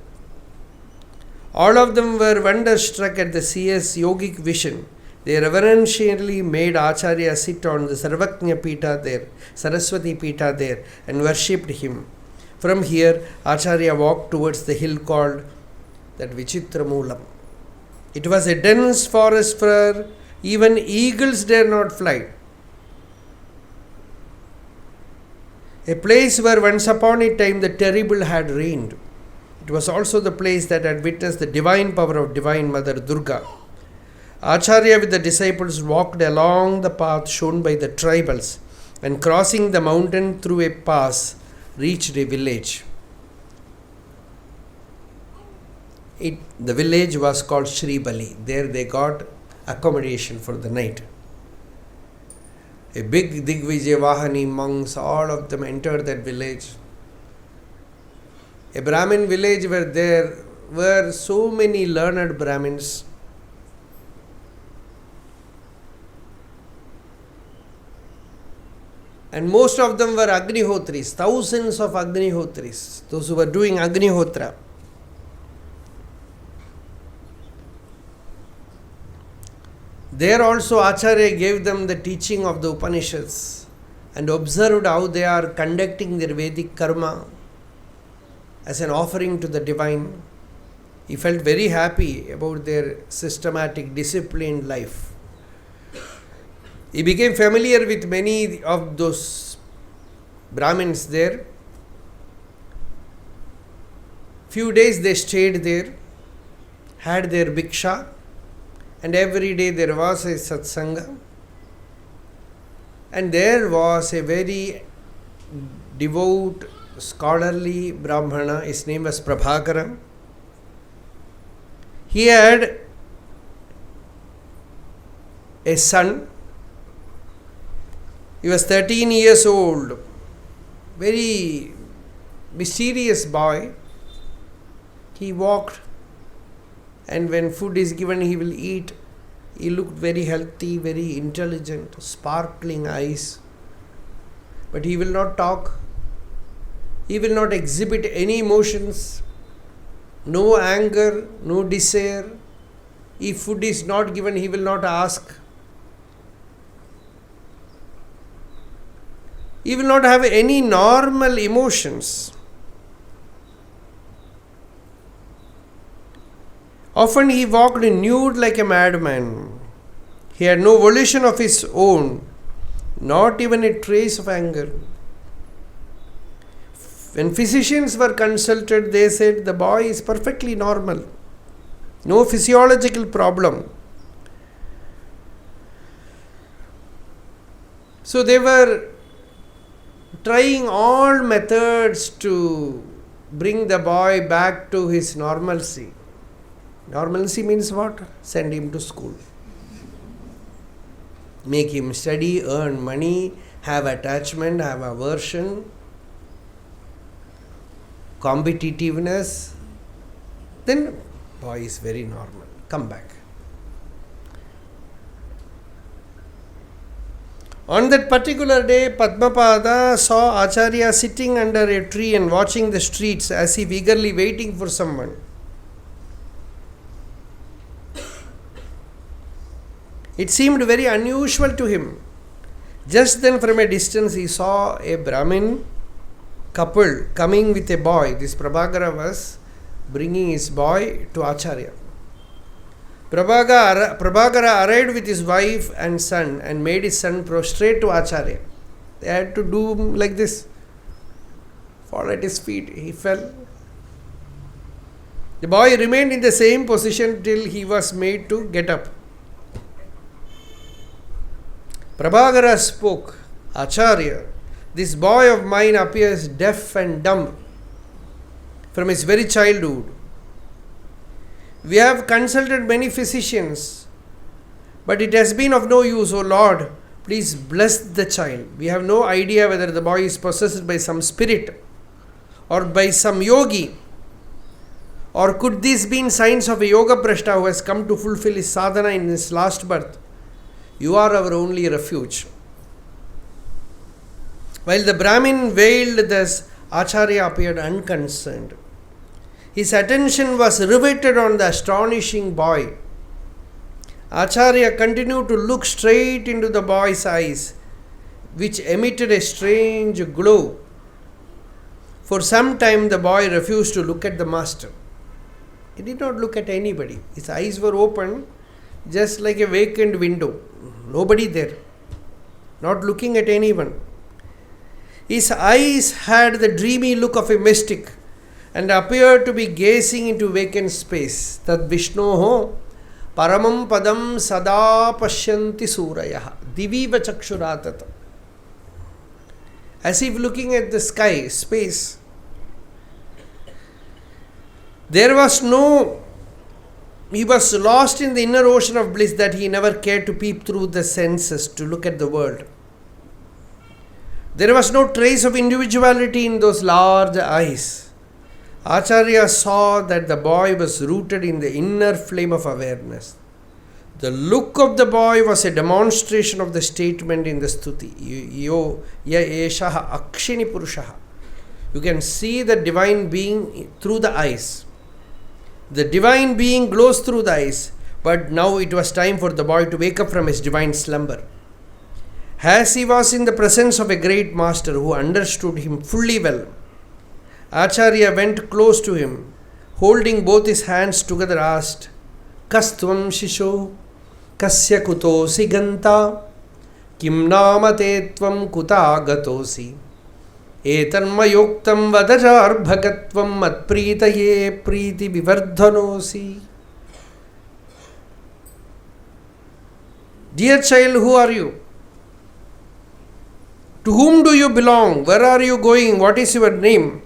All of them were wonderstruck at the seer's yogic vision. They reverentially made Acharya sit on the Sarvajna Pita there, Saraswati Pita there, and worshipped him. From here, Acharya walked towards the hill called that Vichitra Moolam. It was a dense forest where even eagles dare not fly. A place where once upon a time the terrible had reigned. It was also the place that had witnessed the divine power of Divine Mother Durga. Acharya with the disciples walked along the path shown by the tribals and crossing the mountain through a pass reached a village. The village was called Shribali. There they got accommodation for the night. A big Digvijay Vahani monks, all of them entered that village. A Brahmin village where there were so many learned Brahmins. And most of them were Agnihotris, thousands of Agnihotris, those who were doing Agnihotra. There also Acharya gave them the teaching of the Upanishads and observed how they are conducting their Vedic karma as an offering to the divine. He felt very happy about their systematic, disciplined life. He became familiar with many of those Brahmins there. Few days they stayed there, had their bhiksha, and every day there was a satsanga. And there was a very devout, scholarly Brahmana. His name was Prabhakara. He had a son. He was 13 years old. Very mysterious boy. He walked, and when food is given, he will eat. He looked very healthy, very intelligent, sparkling eyes. But he will not talk. He will not exhibit any emotions. No anger, no desire. If food is not given, he will not ask. He will not have any normal emotions. Often he walked nude like a madman. He had no volition of his own, not even a trace of anger. When physicians were consulted, they said the boy is perfectly normal, no physiological problem. So they were trying all methods to bring the boy back to his normalcy. Normalcy means what? Send him to school. Make him study, earn money, have attachment, have aversion, competitiveness. Then boy is very normal. Come back. On that particular day, Padmapada saw Acharya sitting under a tree and watching the streets as if eagerly waiting for someone. It seemed very unusual to him. Just then from a distance he saw a Brahmin couple coming with a boy. This Prabhakara was bringing his boy to Acharya. Prabhakara arrived with his wife and son and made his son prostrate to Acharya. They had to do like this. Fall at his feet. He fell. The boy remained in the same position till he was made to get up. Prabhakara spoke, Acharya, this boy of mine appears deaf and dumb from his very childhood. We have consulted many physicians, but it has been of no use. O Lord, please bless the child. We have no idea whether the boy is possessed by some spirit or by some yogi, or could these be signs of a yoga prashta who has come to fulfill his sadhana in his last birth. You are our only refuge. While the Brahmin wailed thus, Acharya appeared unconcerned. His attention was riveted on the astonishing boy. Acharya continued to look straight into the boy's eyes, which emitted a strange glow. For some time the boy refused to look at the master. He did not look at anybody. His eyes were open, just like a vacant window. Nobody there. Not looking at anyone. His eyes had the dreamy look of a mystic and appeared to be gazing into vacant space. Tad Vishnoho paramam padam sada pashyanti surayah diviva chakshuratata. As if looking at the sky, space. He was lost in the inner ocean of bliss that he never cared to peep through the senses to look at the world. There was no trace of individuality in those large eyes. Acharya saw that the boy was rooted in the inner flame of awareness. The look of the boy was a demonstration of the statement in the stuti. Yo ya eshaha akshini purushaha. You can see the divine being through the eyes. The divine being glows through the eyes, but now it was time for the boy to wake up from his divine slumber. As he was in the presence of a great master who understood him fully well, Acharya went close to him, holding both his hands together, asked, Kastvam Shisho, Kasya Kutosi Ganta, Kim Namate Tvam Kuta Gatosi. Etanmayoktam vadajar bhagatvam matpritaye priti vivardhanosi. Dear child, who are you? To whom do you belong? Where are you going? What is your name?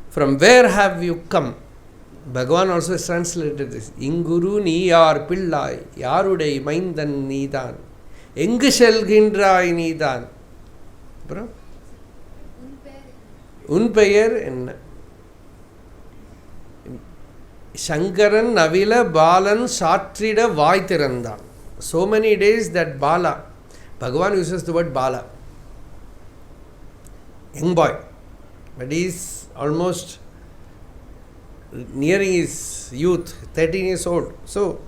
From where have you come? Bhagavan also has translated this. Inguru ni yar pillai, yarudai maindan nidan, engu selgindrai nidan. Bro? உன் பெயர் என்ன? சங்கரன் நவில பாலன் சாற்றிட வாய் திறந்தான். So many days that Bala, Bhagavan uses the word Bala, young boy, but he is almost nearing his youth, 13 years old. So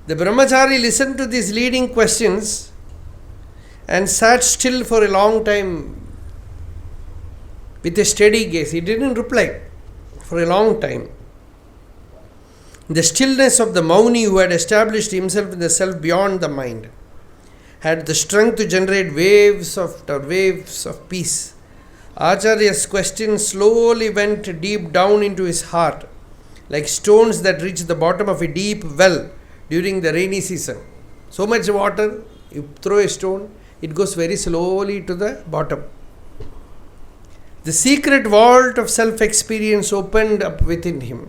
the Brahmachari listened to these leading questions and sat still for a long time with a steady gaze. He didn't reply for a long time. The stillness of the Mauni, who had established himself in the self beyond the mind, had the strength to generate waves of peace. Acharya's question slowly went deep down into his heart, like stones that reach the bottom of a deep well during the rainy season. So much water, you throw a stone, it goes very slowly to the bottom. The secret vault of self-experience opened up within him.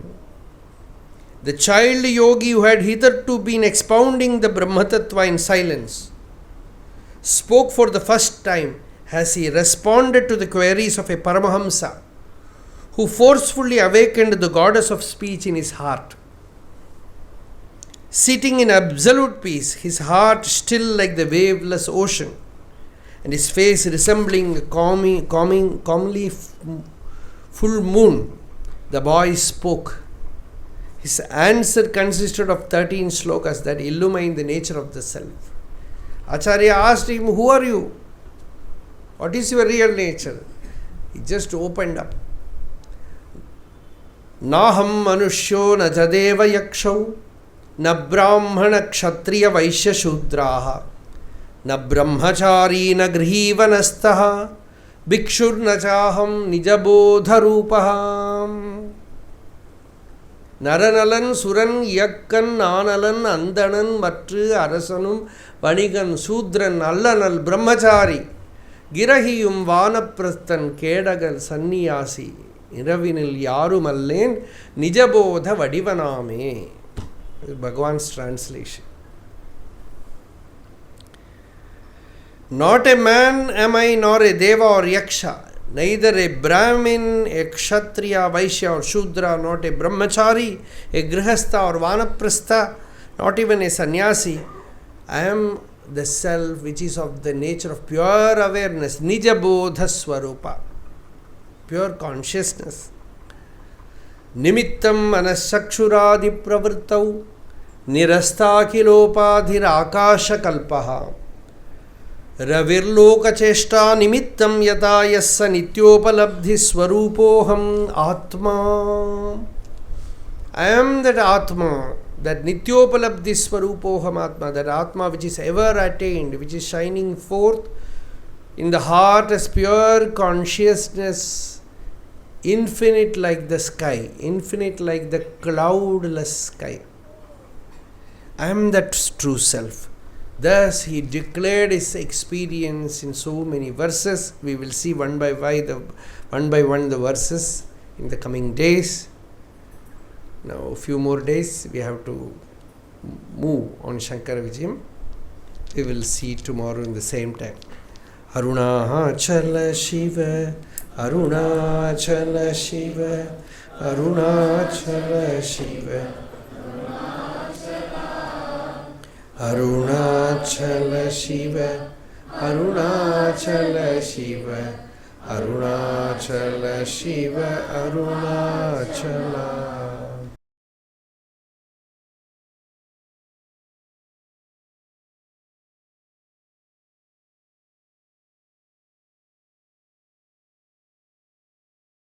The child yogi who had hitherto been expounding the Brahmatattva in silence spoke for the first time as he responded to the queries of a Paramahamsa who forcefully awakened the goddess of speech in his heart. Sitting in absolute peace, his heart still like the waveless ocean, and his face resembling a calmly full moon, the boy spoke. His answer consisted of 13 shlokas that illumine the nature of the self. Acharya asked him, who are you? What is your real nature? He just opened up. Naham manushyo na jadeva yakshau na brahmana kshatriya vaishya shudraha na brahmachari na grihivanastaha bhikshur na chaham nijabodha rupaham. Naranalan suran yakkan nanalan andanan matru arasanum vanigan sudran allanal brahmachari girahiyum vanaprasthan kedagal sanniyasi iravinil yarumallen nijabodha vadivaname. Bhagavan's translation. Not a man am I, nor a deva or yaksha, neither a brahmin, a kshatriya, vaishya or shudra, not a brahmachari, a grihastha or vanaprastha, not even a sannyasi. I am the self which is of the nature of pure awareness, nijabodha swarupa, pure consciousness. Nimittam anasakshuradi pravrittau nirastakilopādhir akāsha kalpaha ravirloka cheshta nimittam yata yassa nityopalabdhi swarupoham atma. I am that atma, that nityopalabdhi swarupoham atma, that atma which is ever attained, which is shining forth in the heart as pure consciousness, infinite like the sky, infinite like the cloudless sky. I am that true self. Thus he declared his experience in so many verses. We will see one by one the verses in the coming days. Now a few more days we have to move on Shankara Vijayam. We will see tomorrow in the same time. Arunachala Shiva, Arunachala Shiva, Arunachala Shiva, Arunachala Shiva, Arunachala Shiva, Arunachala Shiva, Arunachala.